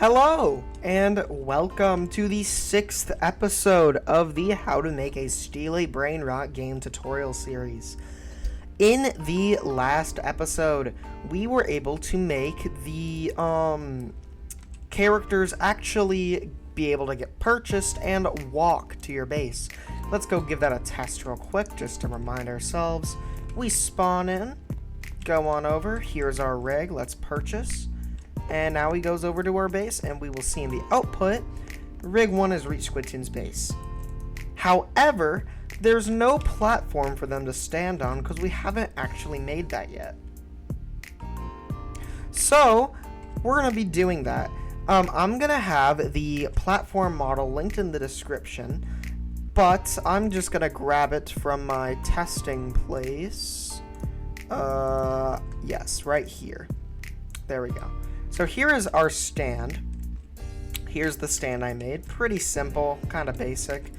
Hello, and welcome to the 6th episode of the How to Make a Steal A Brainrot game tutorial series. In the last episode, we were able to make the characters actually be able to get purchased and walk to your base. Let's go give that a test real quick just to remind ourselves. We spawn in, go on over, here's our rig, let's purchase. And now he goes over to our base, and we will see in the output, Rig 1 has reached Squidtoon's base. However, there's no platform for them to stand on because we haven't actually made that yet. So, we're going to be doing that. I'm going to have the platform model linked in the description, but I'm just going to grab it from my testing place. Yes, right here. There we go. So here is our stand. Here's the stand I made. Pretty simple, kind of basic.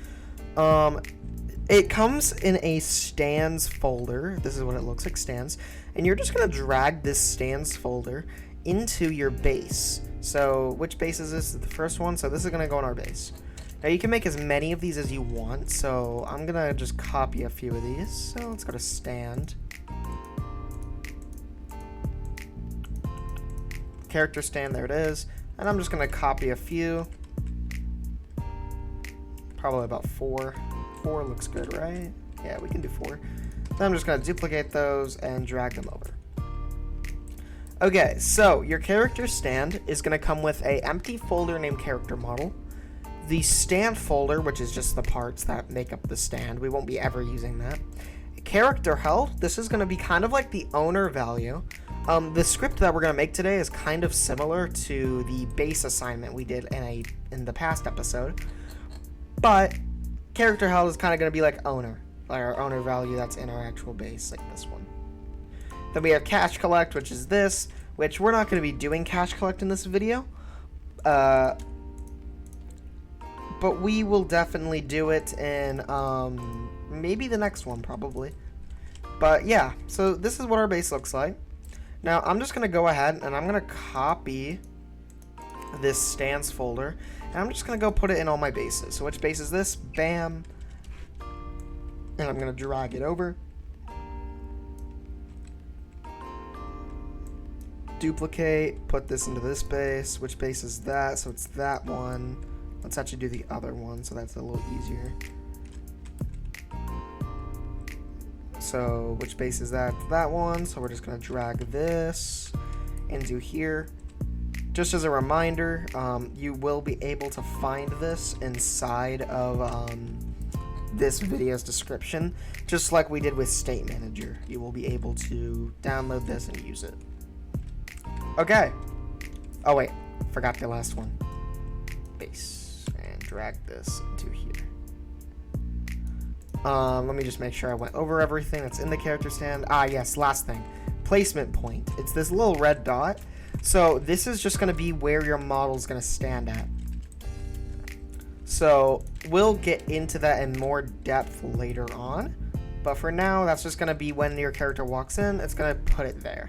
It comes in a stands folder. This is what it looks like, stands. And you're just going to drag this stands folder into your base. So which base is this? The first one. So this is going to go on our base. Now you can make as many of these as you want. So I'm going to just copy a few of these. So let's go to stand. Character stand, there it is, and I'm just gonna copy a few, probably about four looks good, right? Yeah, we can do 4. Then I'm just gonna duplicate those and drag them over. Okay, so your character stand is gonna come with a empty folder named character model, the stand folder, which is just the parts that make up the stand. We won't be ever using that. Character health, this is gonna be kind of like the owner value. The script that we're going to make today is kind of similar to the base assignment we did in the past episode, but character health is kind of going to be like owner, like our owner value that's in our actual base, like this one. Then we have cash collect, which is this, which we're not going to be doing cash collect in this video, but we will definitely do it in maybe the next one, probably. But yeah, so this is what our base looks like. Now, I'm just going to go ahead and I'm going to copy this stands folder, and I'm just going to go put it in all my bases. So which base is this? Bam. And I'm going to drag it over. Duplicate, put this into this base. Which base is that? So it's that one. Let's actually do the other one, so that's a little easier. So which base is that? That one. So we're just going to drag this into here. Just as a reminder, you will be able to find this inside of this video's description. Just like we did with State Manager. You will be able to download this and use it. Okay. Oh wait, forgot the last one. Base. And drag this into here. Let me just make sure I went over everything that's in the character stand. Ah, yes, last thing. Placement point. It's this little red dot. So this is just going to be where your model is going to stand at. So we'll get into that in more depth later on. But for now, that's just going to be when your character walks in, it's going to put it there.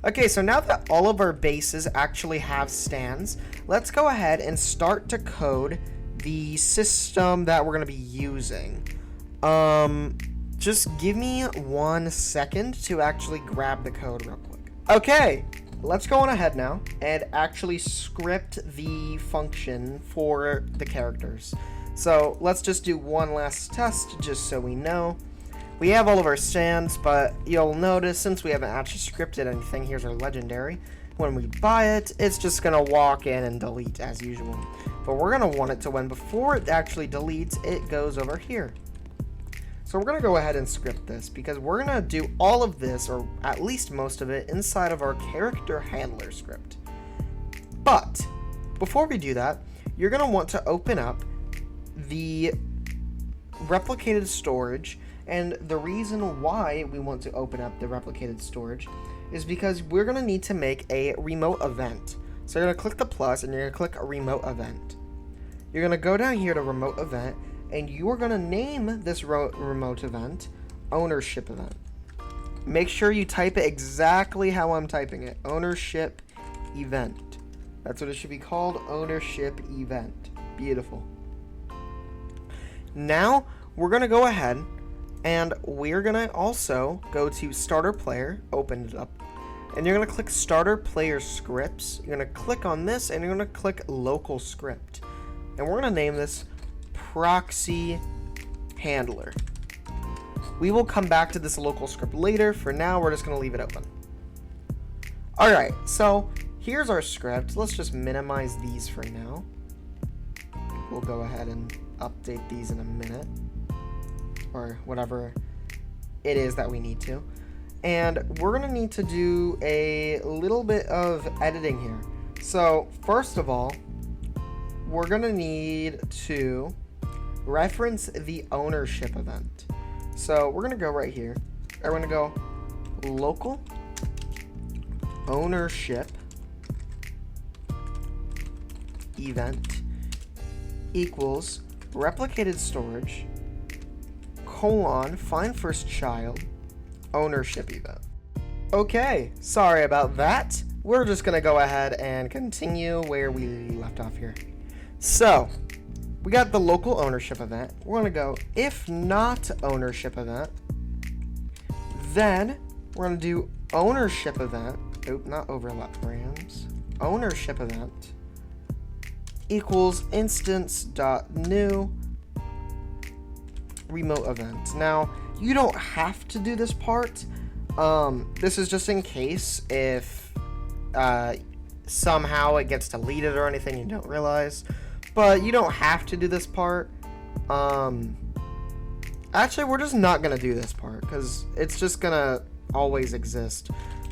Okay, so now that all of our bases actually have stands, let's go ahead and start to code the system that we're going to be using. Just give me 1 second to actually grab the code real quick. Okay, let's go on ahead now and actually script the function for the characters. So let's just do one last test just so we know. We have all of our stands, but you'll notice since we haven't actually scripted anything, here's our legendary. When we buy it, it's just going to walk in and delete as usual. But we're going to want it to when before it actually deletes, it goes over here. So we're going to go ahead and script this because we're going to do all of this, or at least most of it, inside of our character handler script. But before we do that, you're going to want to open up the replicated storage. And the reason why we want to open up the replicated storage is because we're going to need to make a remote event. So you're going to click the plus and you're going to click a remote event. You're going to go down here to remote event and you are going to name this remote event ownership event. Make sure you type it exactly how I'm typing it. Ownership event. That's what it should be called, ownership event. Beautiful. Now, we're going to go ahead and we're going to also go to starter player, open it up, and you're going to click starter player scripts. You're going to click on this and you're going to click local script. And we're going to name this proxy handler. We will come back to this local script later. For now, we're just going to leave it open. Alright, so here's our script. Let's just minimize these for now. We'll go ahead and update these in a minute. Or whatever it is that we need to. And we're going to need to do a little bit of editing here. So, first of all, we're going to need to reference the ownership event. So, we're going to go right here. We're going to go local ownership event equals replicated storage colon find first child ownership event. Okay, sorry about that. We're just gonna go ahead and continue where we left off here. So we got the local ownership event. We're gonna go if not ownership event, then we're gonna do ownership event. Oop, not overlap params. Ownership event equals instance.new remote event. Now, you don't have to do this part. This is just in case if somehow it gets deleted or anything you don't realize. But you don't have to do this part. Actually, we're just not going to do this part because it's just going to always exist.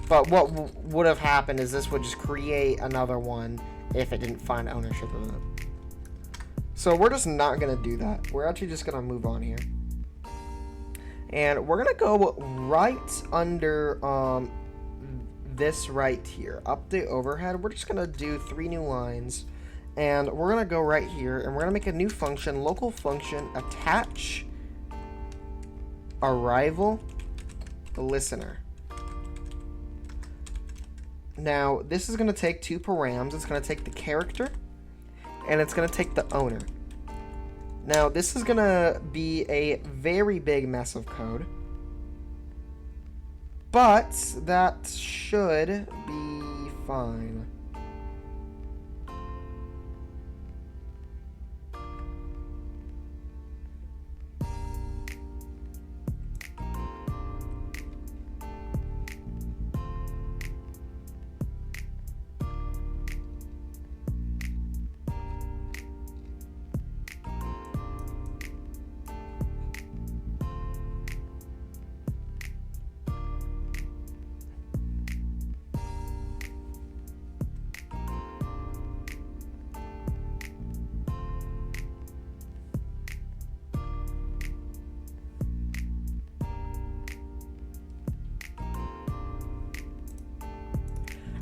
But what would have happened is this would just create another one if it didn't find ownership of it. So we're just not going to do that. We're actually just going to move on here. And we're going to go right under this right here. Update overhead. We're just going to do 3 new lines. And we're going to go right here. And we're going to make a new function. Local function attach arrival listener. Now, this is going to take 2 params. It's going to take the character, and it's going to take the owner. Now, this is going to be a very big mess of code, but that should be fine.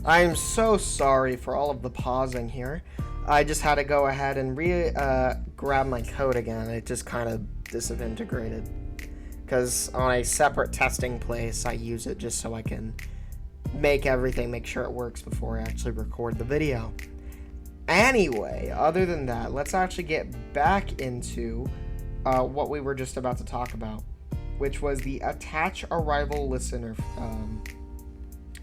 I am so sorry for all of the pausing here. I just had to go ahead and grab my code again. It just kind of disintegrated. Because on a separate testing place, I use it just so I can make sure it works before I actually record the video. Anyway, other than that, let's actually get back into what we were just about to talk about, which was the attach arrival listener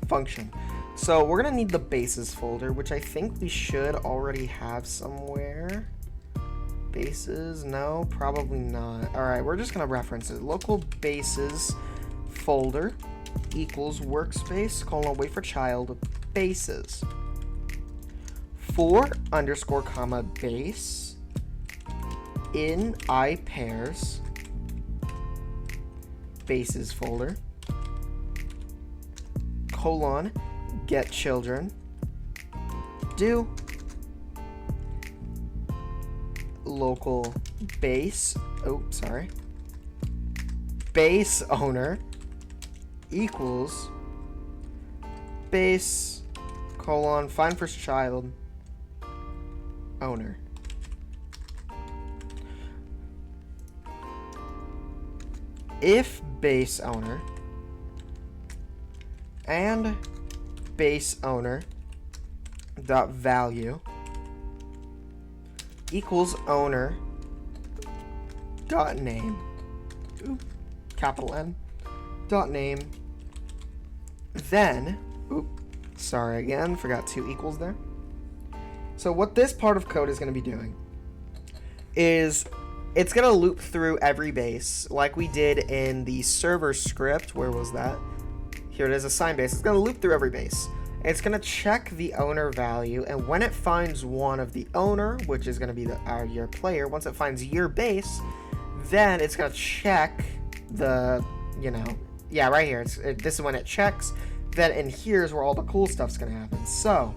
function. So we're going to need the bases folder, which I think we should already have somewhere. Bases? No, probably not. Alright, we're just going to reference it. Local bases folder equals workspace, wait for child, bases. 4 underscore comma base in I pairs bases folder colon get children do local base base owner equals base colon find first child owner. If base owner and base owner dot value equals owner dot name, capital N, dot name, then, sorry again, forgot two equals there. So what this part of code is going to be doing is it's going to loop through every base like we did in the server script. Where was that? Here it is, assign base. It's going to loop through every base. It's going to check the owner value, and when it finds one of the owner, which is going to be your player, once it finds your base, then it's going to check the, right here. This is when it checks. Then in here's where all the cool stuff's going to happen. So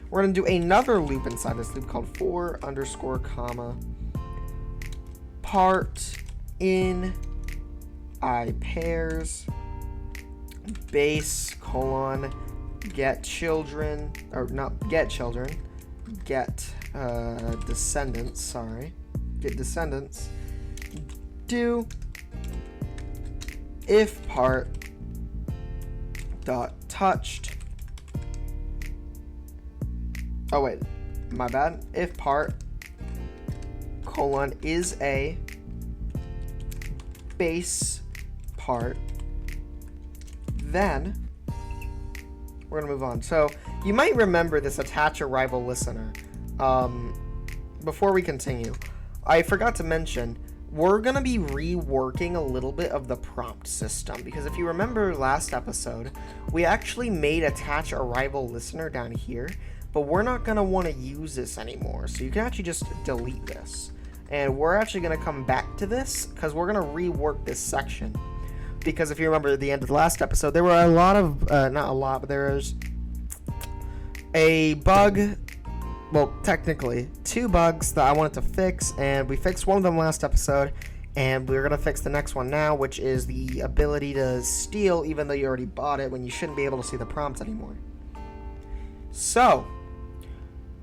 we're going to do another loop inside this loop called for underscore comma part in I pairs base colon get children, or not get children, get descendants, sorry, get descendants, do if part dot touched, oh wait, my bad, if part colon is a base part, then we're going to move on. So you might remember this attach a rival listener. Before we continue, I forgot to mention, we're going to be reworking a little bit of the prompt system, because if you remember last episode, we actually made attach a rival listener down here, but we're not going to want to use this anymore. So you can actually just delete this. And we're actually going to come back to this because we're going to rework this section. Because if you remember at the end of the last episode, there were a lot of, not a lot, but there was a bug, well, technically, two bugs that I wanted to fix, and we fixed one of them last episode, and we're going to fix the next one now, which is the ability to steal even though you already bought it when you shouldn't be able to see the prompts anymore. So,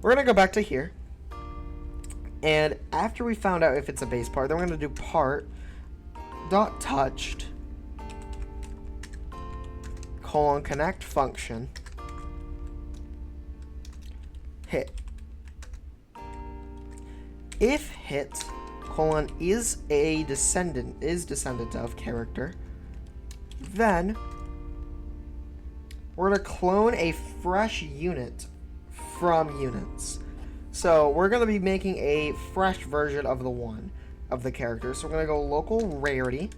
we're going to go back to here, and after we found out if it's a base part, then we're going to do part dot touched colon connect function hit. If hit colon is descendant of character, then we're going to clone a fresh unit from units. So we're going to be making a fresh version of the character. So we're going to go local rarity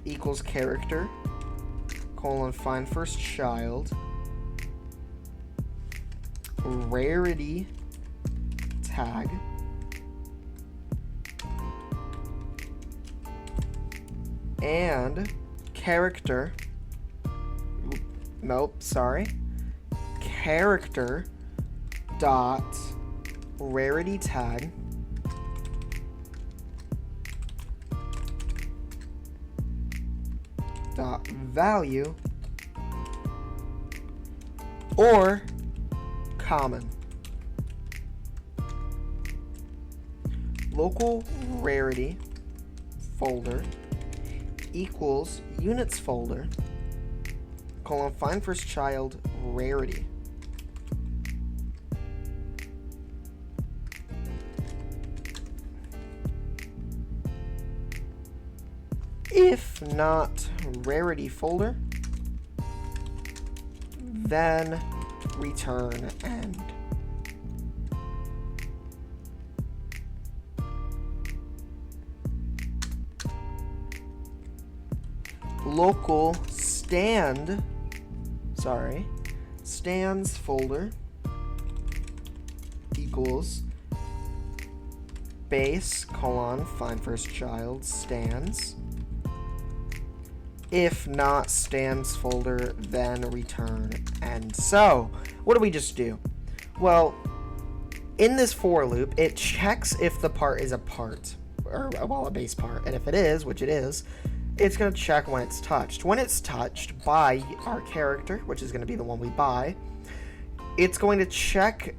equals character colon find first child rarity tag and character character dot rarity tag dot value or common. Local rarity folder equals units folder colon find first child rarity. If not rarity folder, then return end. Local stands folder equals base colon find first child stands. If not stands folder, then return end. So, what do we just do? Well, in this for loop, it checks if the part is a part, or a base part, and if it is, which it is, it's going to check when it's touched. When it's touched by our character, which is going to be the one we buy, it's going to check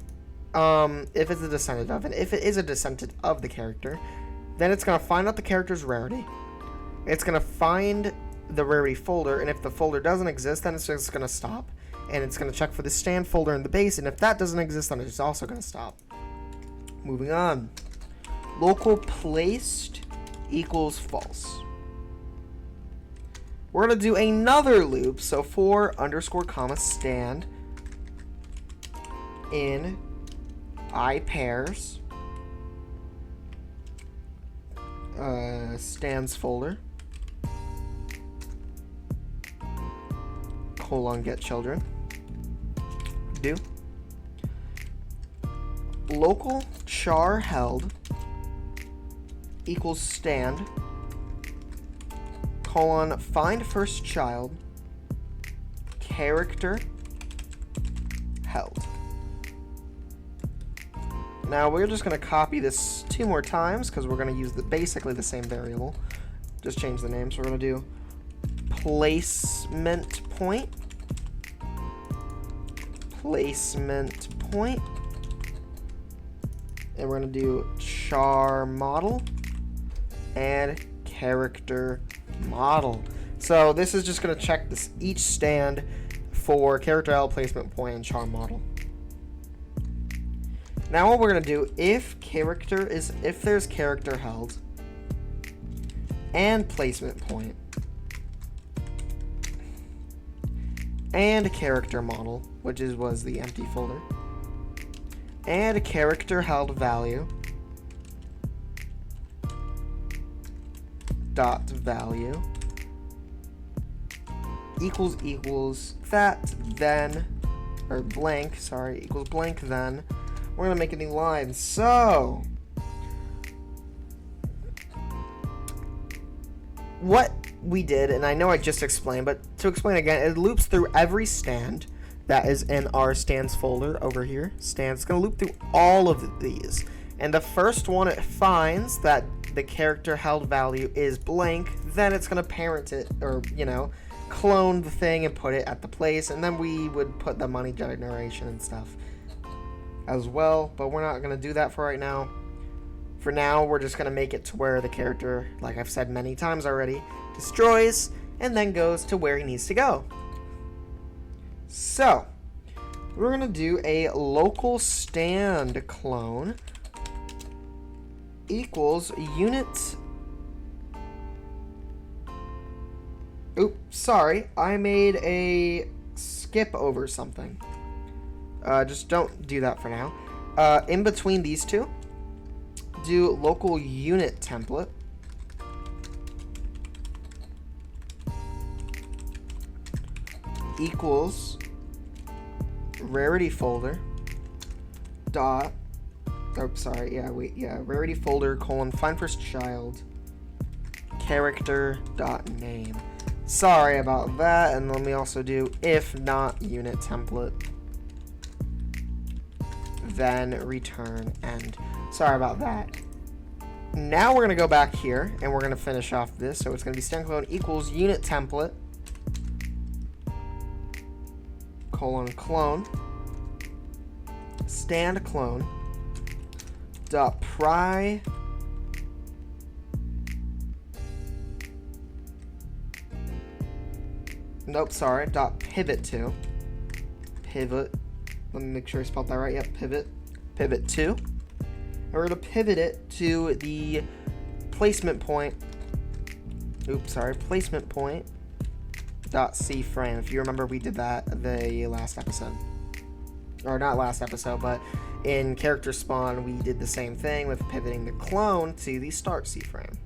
if it's a descendant of, and if it is a descendant of the character, then it's going to find out the character's rarity. It's going to find the rarity folder, and if the folder doesn't exist, then it's just going to stop. and it's going to check for the stand folder in the base, and if that doesn't exist, then it's also going to stop. Moving on. Local placed equals false. We're going to do another loop, so for _ comma stand in I pairs stands folder colon get children do local char held equals stand colon find first child character held. Now we're just going to copy this 2 more times because we're going to use basically the same variable. Just change the name. So we're going to do placement point, and we're going to do char model and character model. So this is just going to check each stand for character held, placement point, and char model. Now what we're going to do, if there's character held and placement point and character model, which was the empty folder, and a character held value dot value equals that then, or blank, sorry, equals blank then, we're going to make a new line. So what we did, and I know I just explained, but to explain again, it loops through every stand that is in our stands folder over here. Stands, it's going to loop through all of these. And the first one, it finds that the character held value is blank, then it's going to parent it, or, clone the thing and put it at the place, and then we would put the money generation and stuff as well, but we're not going to do that for right now. For now, we're just going to make it to where the character, like I've said many times already, destroys and then goes to where he needs to go. So, we're going to do a local stand clone equals unit. Oops, sorry, I made a skip over something. Just don't do that for now. In between these two, do local unit template equals rarity folder dot, rarity folder colon find first child character dot name. Sorry about that, and let me also do if not unit template then return end. Sorry about that. Now we're going to go back here and we're going to finish off this. So it's going to be stand clone equals unit template colon clone stand clone dot pry dot pivot to pivot. Let me make sure I spelled that right. Yep, pivot to. And we're going to pivot it to the placement point. Placement point dot C frame. If you remember, we did that the last episode. Or not last episode, but in character spawn, we did the same thing with pivoting the clone to the start C frame.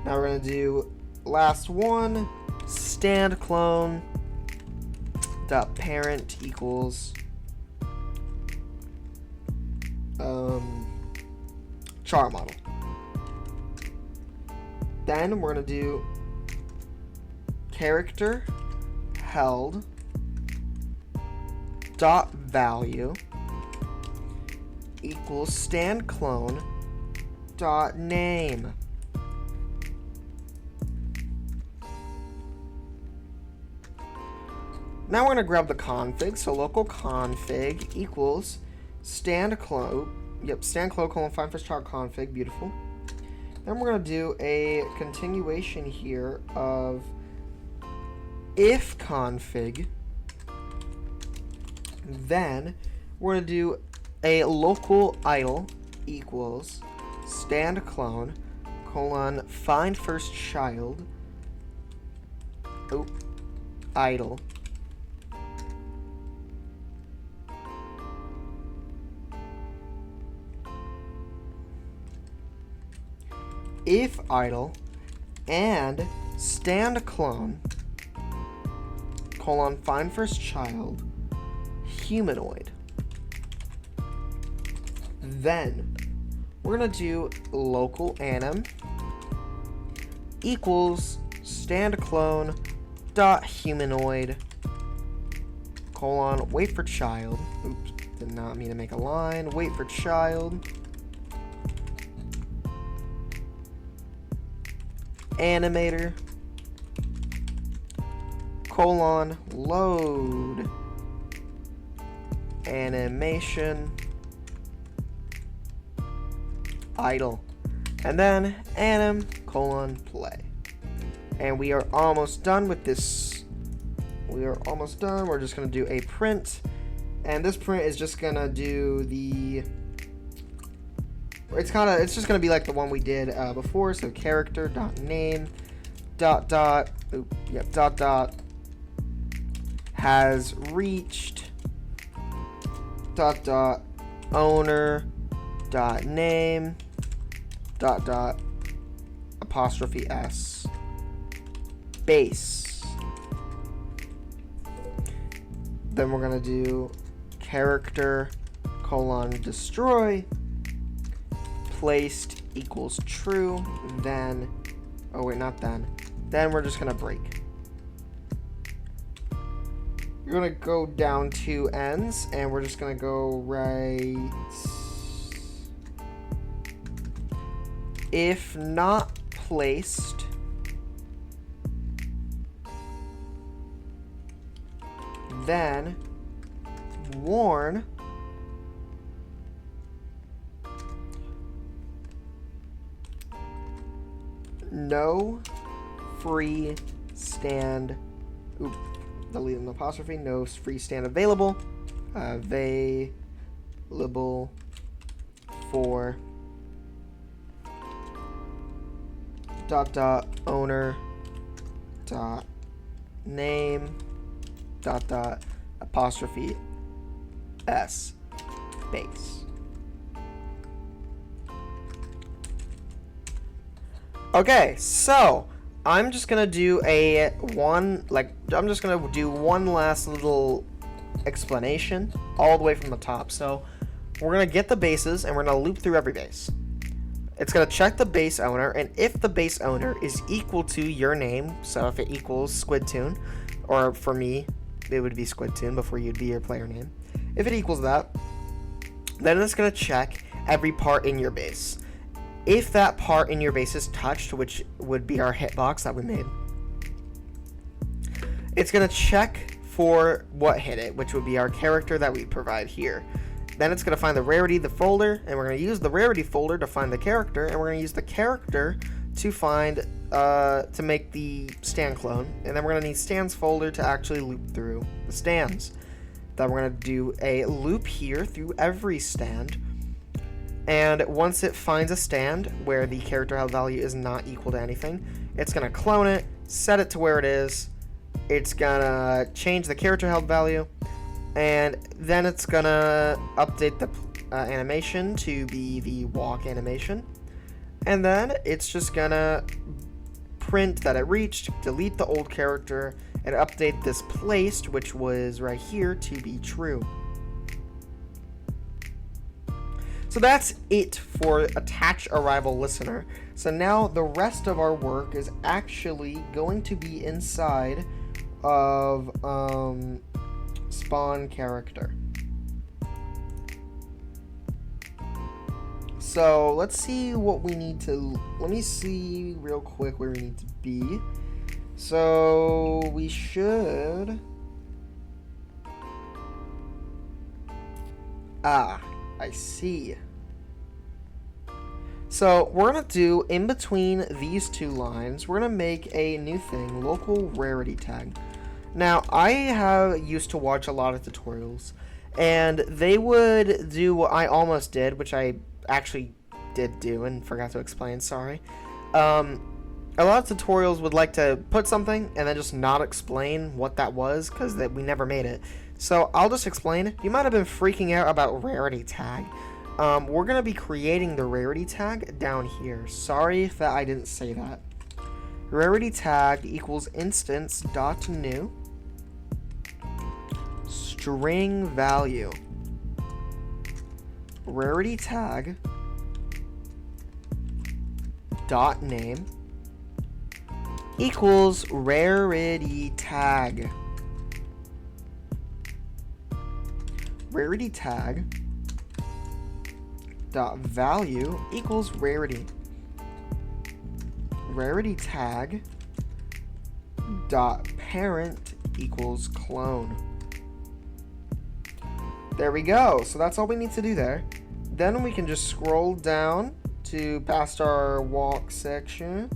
Now we're going to do last one, stand clone dot parent equals char model. Then we're going to do character held dot value equals stand clone dot name. Now we're going to grab the config, so local config equals stand clone colon find first child config, beautiful. Then we're going to do a continuation here of if config, then we're going to do a local idle equals stand clone colon find first child idle if idle and stand clone colon find first child humanoid. Then we're gonna do local anim equals stand clone dot humanoid colon wait for child. Oops, did not mean to make a line. Wait for child animator colon load animation idle, and then anim colon play. And we are almost done with this. We are almost done. We're just gonna do a print, and this print is just gonna do the it's just gonna be like the one we did before. So character dot name dot dot dot dot has reached dot dot owner dot name dot dot apostrophe s base. Then we're gonna do character colon destroy placed equals true. Then then we're just gonna break. You're gonna go down 2 ends, and we're just gonna go right. If not placed, then warn no free stand. Delete an apostrophe. No free stand available. Available for dot dot owner dot name dot dot apostrophe s base. Okay, so I'm just gonna do one last little explanation all the way from the top. So we're gonna get the bases, and we're gonna loop through every base. It's gonna check the base owner, and if the base owner is equal to your name, so if it equals SquidToon, or for me, it would be SquidToon before you'd be your player name. If it equals that, then it's gonna check every part in your base. If that part in your base is touched, which would be our hitbox that we made, it's going to check for what hit it, which would be our character that we provide here. Then it's going to find the rarity, the folder, and we're going to use the rarity folder to find the character, and we're going to use the character to find, to make the stand clone, and then we're going to need stands folder to actually loop through the stands. Then we're going to do a loop here through every stand. And once it finds a stand where the character held value is not equal to anything, it's going to clone it, set it to where it is, it's going to change the character held value, and then it's going to update the animation to be the walk animation. And then it's just going to print that it reached, delete the old character, and update this placed, which was right here, to be true. So that's it for attach arrival listener. So now the rest of our work is actually going to be inside of spawn character. So let's see what we need to, let me see real quick where we need to be. So we should, I see. So we're going to do, in between these two lines, we're going to make a new thing, local rarity tag. Now, I used to watch a lot of tutorials, and they would do what I almost did, which I actually did do and forgot to explain, sorry. A lot of tutorials would like to put something and then just not explain what that was, because we never made it. So I'll just explain. You might have been freaking out about rarity tag. We're going to be creating the rarity tag down here. Sorry that I didn't say that. Rarity tag equals instance.new string value. Rarity tag dot name equals rarity tag. Rarity tag dot value equals rarity. Rarity tag dot parent equals clone. There we go. So that's all we need to do there. Then we can just scroll down to past our walk section.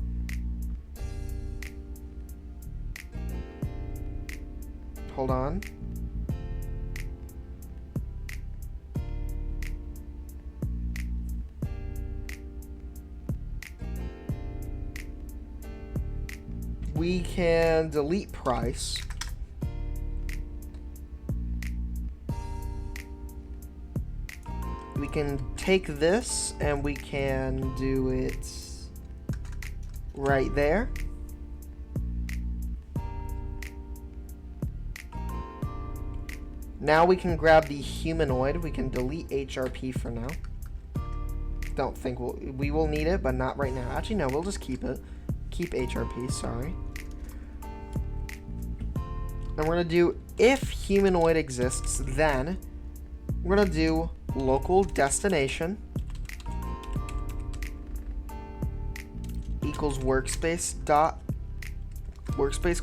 Hold on. We can delete price. We can take this and we can do it right there. Now we can grab the humanoid. We can delete HRP for now. Don't think we will need it, but not right now. Actually, no, we'll just keep it. Keep HRP, sorry. And we're going to do if humanoid exists, then we're going to do local destination equals workspace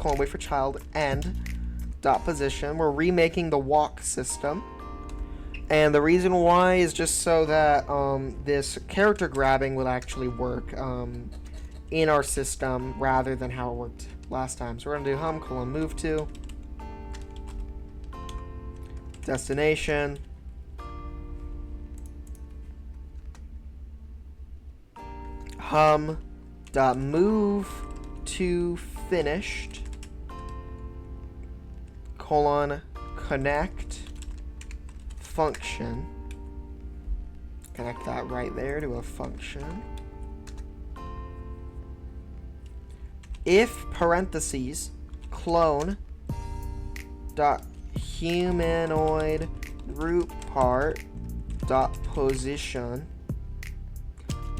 colon wait for child end dot position. We're remaking the walk system. And the reason why is just so that this character grabbing will actually work in our system rather than how it worked last time. So we're going to do hum colon move to destination hum dot move to finished colon connect function. Connect that right there to a function. If parentheses clone dot humanoid group part dot position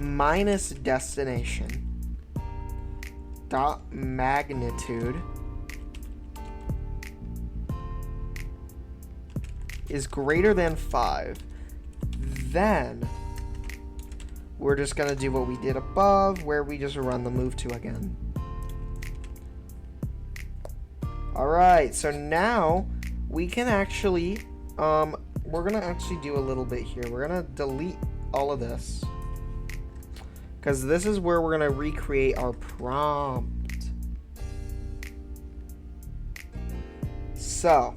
minus destination dot magnitude is greater than 5, then we're just going to do what we did above, where we just run the move to again. Alright, so now we can actually, we're going to actually do a little bit here. We're going to delete all of this, because this is where we're going to recreate our prompt. So,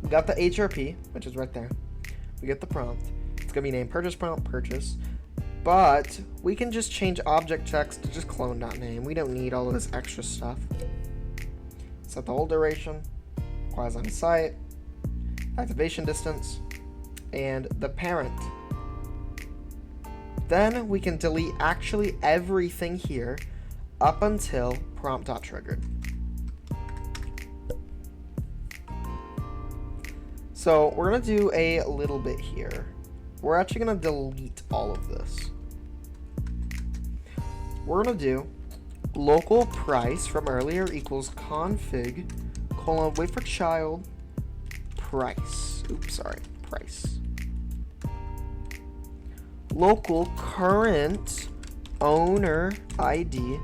we got the HRP, which is right there. We get the prompt. It's going to be named purchase prompt purchase. But we can just change object text to just clone.name. We don't need all of this extra stuff. Set the whole duration, requires on site, activation distance, and the parent. Then we can delete actually everything here up until prompt.triggered. So we're going to do a little bit here. We're actually going to delete all of this. We're going to do local price from earlier equals config colon wait for child price. Oops, sorry, price. Local current owner ID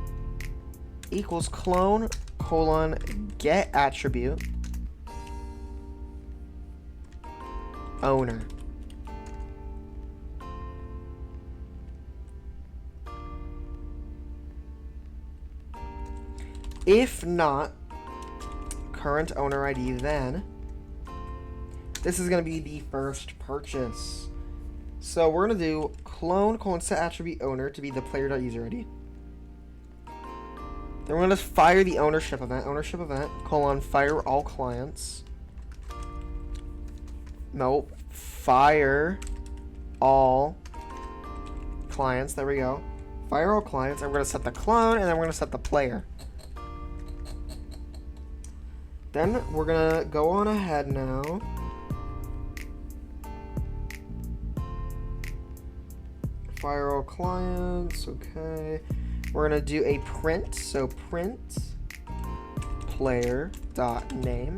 equals clone colon get attribute owner. If not, current owner ID, then this is going to be the first purchase. So we're going to do clone set attribute owner to be the player.user ID. Then we're going to fire the ownership event, fire all clients. Nope, fire all clients, there we go. Fire all clients, and we're going to set the clone, and then we're going to set the player. Then we're going to go on ahead now. Fire all clients, okay. We're going to do a print, so print player dot name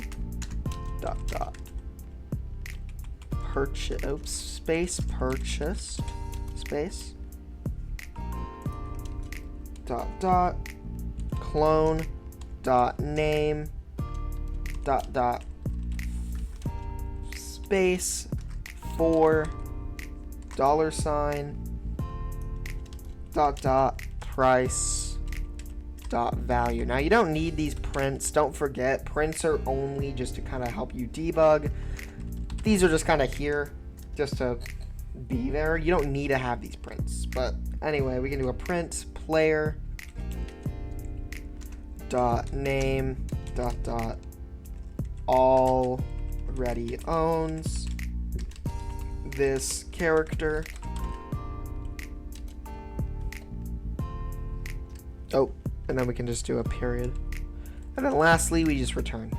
dot dot purchase, oops, space purchased, space dot dot clone dot name dot dot space $4 dot dot price dot value. Now you don't need these prints. Don't forget, prints are only just to kind of help you debug. These are just kind of here just to be there. You don't need to have these prints. But anyway, we can do a print player dot name dot dot already owns this character. Oh, and then we can just do a period. And then lastly, we just return.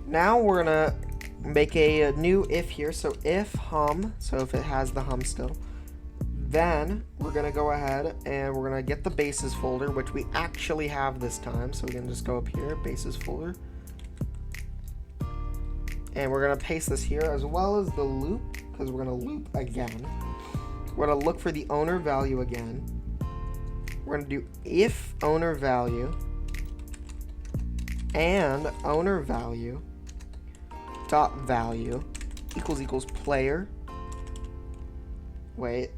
Now we're gonna make a new if here. So if hum, so if it has the hum still, then we're gonna go ahead and we're gonna get the bases folder, which we actually have this time. So we can just go up here, bases folder. And we're gonna paste this here as well as the loop, because we're gonna loop again. We're going to look for the owner value again. We're going to do if owner value and owner value dot value equals player. Wait.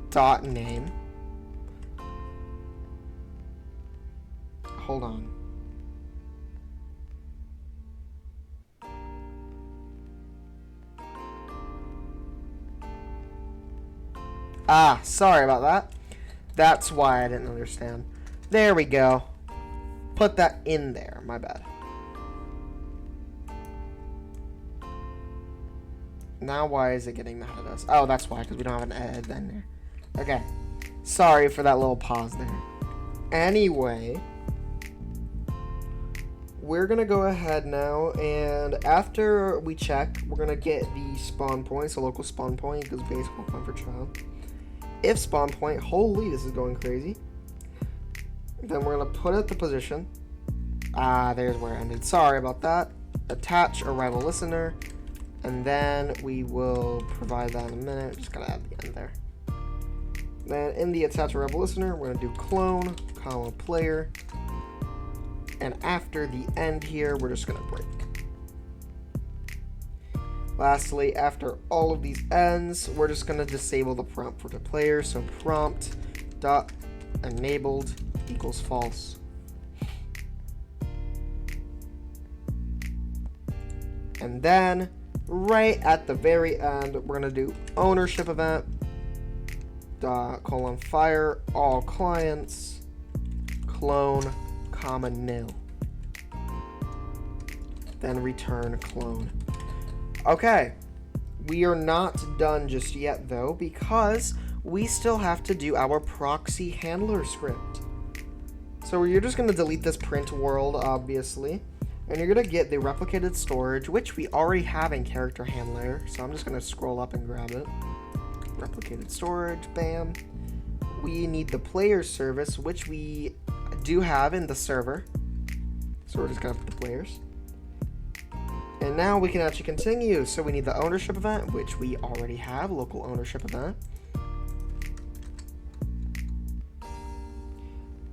Dot name. Hold on. Ah, sorry about that. That's why I didn't understand. There we go. Put that in there. My bad. Now why is it getting mad at us? Oh, that's why, because we don't have an ed in there. Okay. Sorry for that little pause there. Anyway, we're going to go ahead now, and after we check, we're going to get the spawn point, so local spawn point equals base point for child. If spawn point, holy, this is going crazy. Then we're going to put it the position. Ah, there's where it ended. Sorry about that. Attach arrival listener. And then we will provide that in a minute. Just got to add the end there. Then in the attach arrival listener, we're going to do clone, comma, player. And after the end here, we're just going to break. Lastly, after all of these ends, we're just going to disable the prompt for the player. So prompt dot enabled equals false. And then right at the very end, we're going to do ownership event dot colon fire all clients clone comma nil. Then return clone. Okay, we are not done just yet though, because we still have to do our proxy handler script. So you're just going to delete this print world, obviously, and you're going to get the replicated storage, which we already have in character handler. So I'm just going to scroll up and grab it. Replicated storage, bam. We need the player service, which we do have in the server. So we're just going to put the players. And now we can actually continue. So we need the ownership event, which we already have, local ownership event.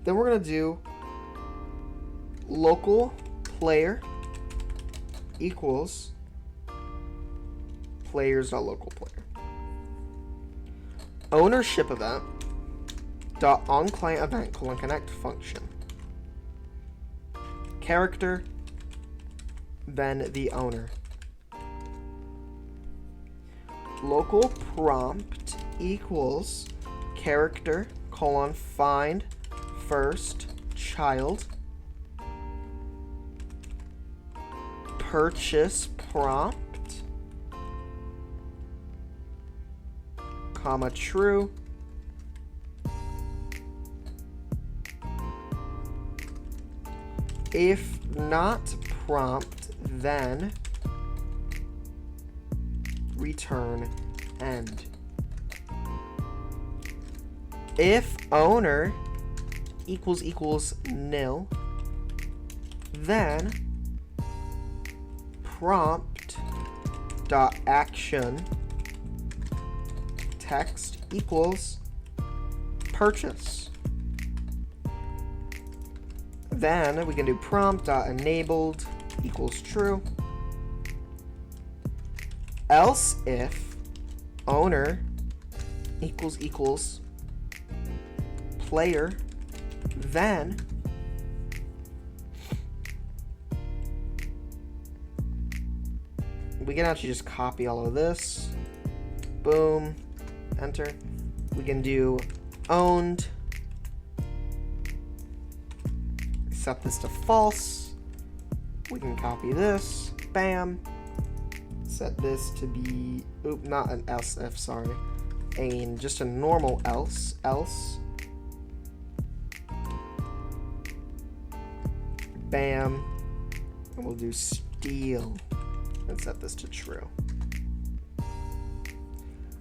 Then we're going to do local player equals players.localPlayer. ownership event dot on client event colon connect function. Character, then the owner. Local prompt equals character colon find first child purchase prompt comma true if not prompt then return end. If owner equals nil, then prompt dot action text equals purchase. Then we can do prompt dot enabled equals true. Else if owner equals player, then we can actually just copy all of this. Boom, enter. We can do owned, set this to false. We can copy this, bam. Set this to be, not an else if, sorry. Just a normal else. Bam. And we'll do steal and set this to true.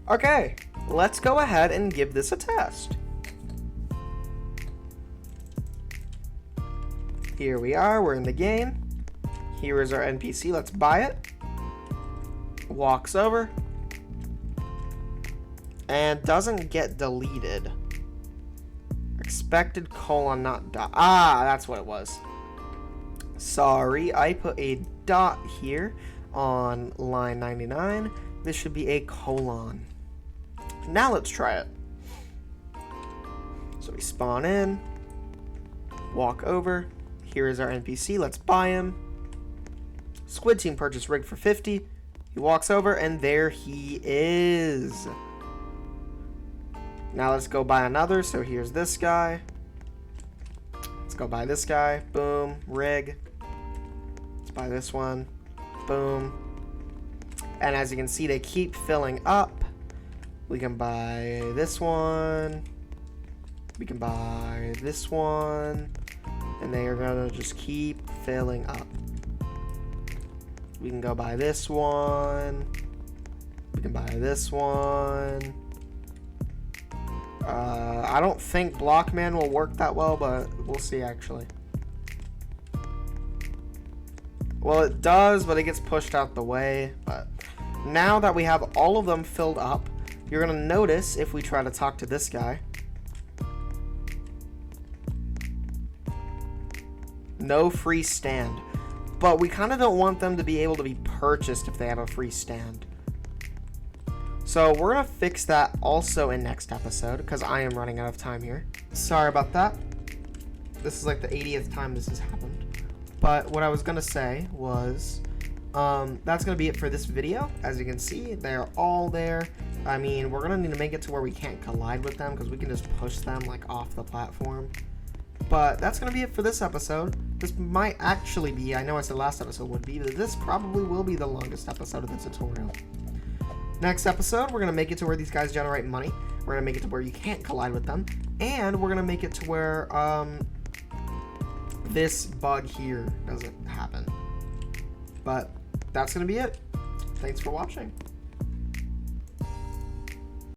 Okay, let's go ahead and give this a test. Here we are, we're in the game. Here is our NPC, let's buy it. Walks over. And doesn't get deleted. Expected colon not dot. Ah, that's what it was. Sorry, I put a dot here on line 99. This should be a colon. Now let's try it. So we spawn in, walk over. Here is our NPC. Let's buy him. Squid Team purchase rig for 50. He walks over, and there he is. Now let's go buy another. So here's this guy. Let's go buy this guy. Boom, rig. Let's buy this one. Boom. And as you can see, they keep filling up. We can buy this one. We can buy this one. And they are gonna just keep filling up. We can go buy this one. We can buy this one. I don't think Blockman will work that well, but we'll see actually. Well, it does, but it gets pushed out the way. But now that we have all of them filled up, you're gonna notice if we try to talk to this guy. No free stand. But we kind of don't want them to be able to be purchased if they have a free stand. So we're going to fix that also in next episode because I am running out of time here. Sorry about that. This is like the 80th time this has happened. But what I was going to say was that's going to be it for this video. As you can see, they're all there. I mean, we're going to need to make it to where we can't collide with them because we can just push them like off the platform. But that's going to be it for this episode. This might actually be, I know I said last episode would be, but this probably will be the longest episode of the tutorial. Next episode, we're going to make it to where these guys generate money. We're going to make it to where you can't collide with them. And we're going to make it to where this bug here doesn't happen. But that's going to be it. Thanks for watching.